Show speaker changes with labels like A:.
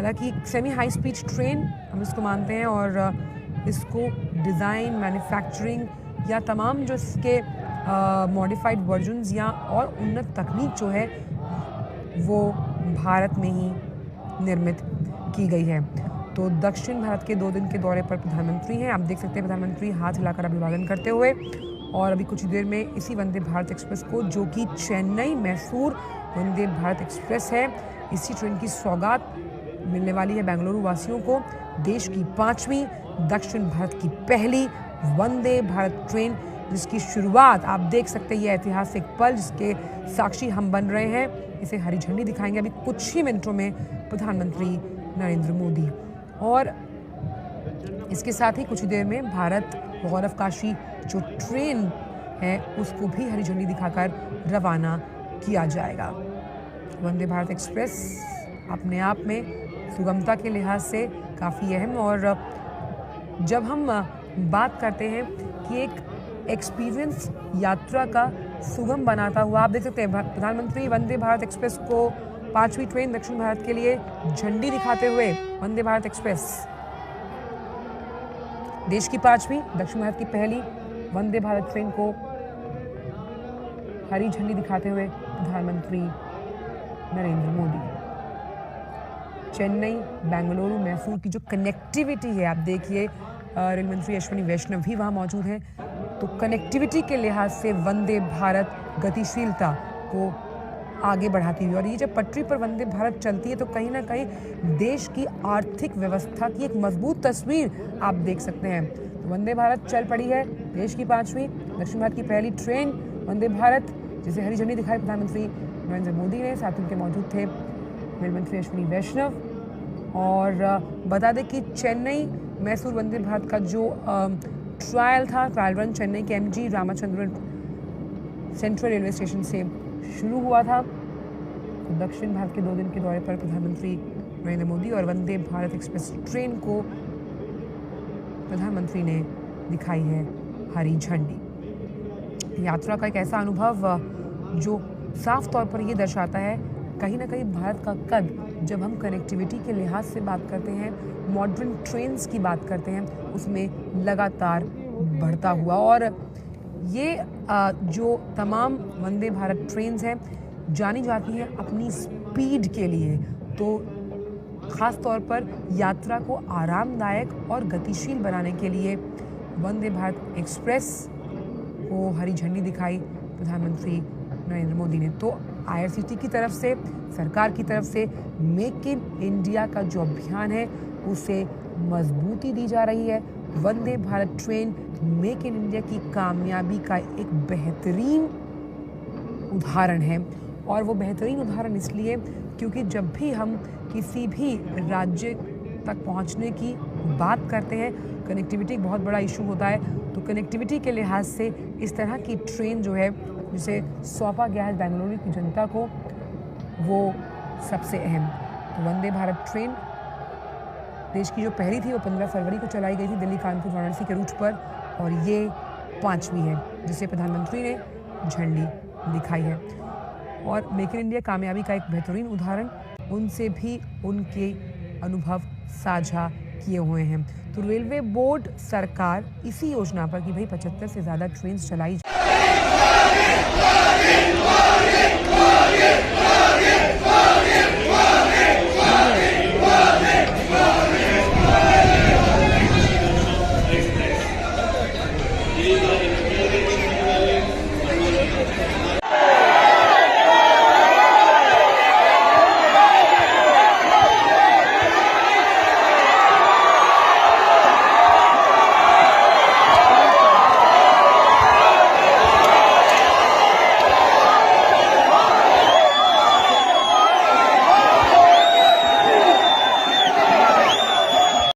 A: हालांकि semi high speed train हम इसको मानते हैं और इसको डिज़ाइन, मैन्युफैक्चरिंग या तमाम जो इसके मॉडिफाइड वर्जन्स या और उन्नत तकनीक जो है वो भारत में ही निर्मित की गई है। तो दक्षिण भारत के 2 दिन के दौरे पर प्रधानमंत्री हैं। आप देख सकते हैं प्रधानमंत्री हाथ हिलाकर अभिवादन करते हुए, और अभी कुछ देर में इसी वंदे भारत एक्सप्रेस को, जो कि चेन्नई मैसूर वंदे भारत एक्सप्रेस है, इसी ट्रेन की सौगात मिलने वाली है बेंगलुरु वासियों को। देश की 5वीं, दक्षिण भारत की पहली वंदे भारत ट्रेन, जिसकी शुरुआत आप देख सकते हैं। ये ऐतिहासिक पल जिसके साक्षी हम बन रहे हैं, इसे हरी झंडी दिखाएंगे अभी कुछ ही मिनटों में प्रधानमंत्री नरेंद्र मोदी। और इसके साथ ही कुछ देर में भारत गौरवकाशी जो ट्रेन है उसको भी हरी झंडी दिखाकर रवाना किया जाएगा। वंदे भारत एक्सप्रेस अपने आप में सुगमता के लिहाज से काफ़ी अहम, और जब हम बात करते हैं कि एक एक्सपीरियंस यात्रा का सुगम बनाता हुआ, आप देख सकते हैं प्रधानमंत्री वंदे भारत एक्सप्रेस को 5वीं ट्रेन दक्षिण भारत के लिए झंडी दिखाते हुए, वंदे भारत एक्सप्रेस देश की 5वीं, दक्षिण भारत की पहली वंदे भारत ट्रेन को हरी झंडी दिखाते हुए प्रधानमंत्री नरेंद्र मोदी। चेन्नई, बेंगलुरु, मैसूर की जो कनेक्टिविटी है, आप देखिए रेल मंत्री अश्विनी वैष्णव भी वहाँ मौजूद हैं। तो कनेक्टिविटी के लिहाज से वंदे भारत गतिशीलता को आगे बढ़ाती हुई, और ये जब पटरी पर वंदे भारत चलती है तो कहीं ना कहीं देश की आर्थिक व्यवस्था की एक मजबूत तस्वीर आप देख सकते हैं। तो वंदे भारत चल पड़ी है, देश की 5वीं, दक्षिण भारत की पहली ट्रेन वंदे भारत, जिसे हरी झंडी दिखाई प्रधानमंत्री नरेंद्र मोदी ने। साथ उनके मौजूद थे रेल मंत्री अश्विनी वैष्णव। और बता दें कि चेन्नई मैसूर वंदे भारत का जो ट्रायल रन चेन्नई के MG Ramachandran central railway station से शुरू हुआ था। तो दक्षिण भारत के 2 दिन के दौरे पर प्रधानमंत्री नरेंद्र मोदी और वंदे भारत एक्सप्रेस ट्रेन को प्रधानमंत्री ने दिखाई है हरी झंडी। यात्रा का एक ऐसा अनुभव जो साफ तौर पर ये दर्शाता है कहीं ना कहीं भारत का कद, जब हम कनेक्टिविटी के लिहाज से बात करते हैं, मॉडर्न ट्रेन्स की बात करते हैं, उसमें लगातार बढ़ता हुआ। और ये जो तमाम वंदे भारत ट्रेन्स हैं जानी जाती हैं अपनी स्पीड के लिए। तो ख़ास तौर पर यात्रा को आरामदायक और गतिशील बनाने के लिए वंदे भारत एक्सप्रेस को हरी झंडी दिखाई प्रधानमंत्री नरेंद्र मोदी ने। तो IRCTC की तरफ से, सरकार की तरफ से मेक इन इंडिया का जो अभियान है उसे मजबूती दी जा रही है। Vande Bharat train make in India की कामयाबी का एक बेहतरीन उदाहरण है, और वो बेहतरीन उदाहरण इसलिए क्योंकि जब भी हम किसी भी राज्य तक पहुंचने की बात करते हैं, कनेक्टिविटी एक बहुत बड़ा इशू होता है। तो कनेक्टिविटी के लिहाज से इस तरह की ट्रेन जो है जिसे सौंपा गया है बेंगलुरु की जनता को, वो सबसे अहम। तो वंदे भारत ट्रेन देश की जो पहली थी वो 15 फरवरी को चलाई गई थी दिल्ली कानपुर वाराणसी के रूट पर, और ये 5वीं है जिसे प्रधानमंत्री ने झंडी दिखाई है। और मेक इन इंडिया कामयाबी का एक बेहतरीन उदाहरण उनसे भी उनके अनुभव साझा किए हुए हैं। तो रेलवे बोर्ड सरकार इसी योजना पर कि भाई 75 से ज़्यादा ट्रेन चलाई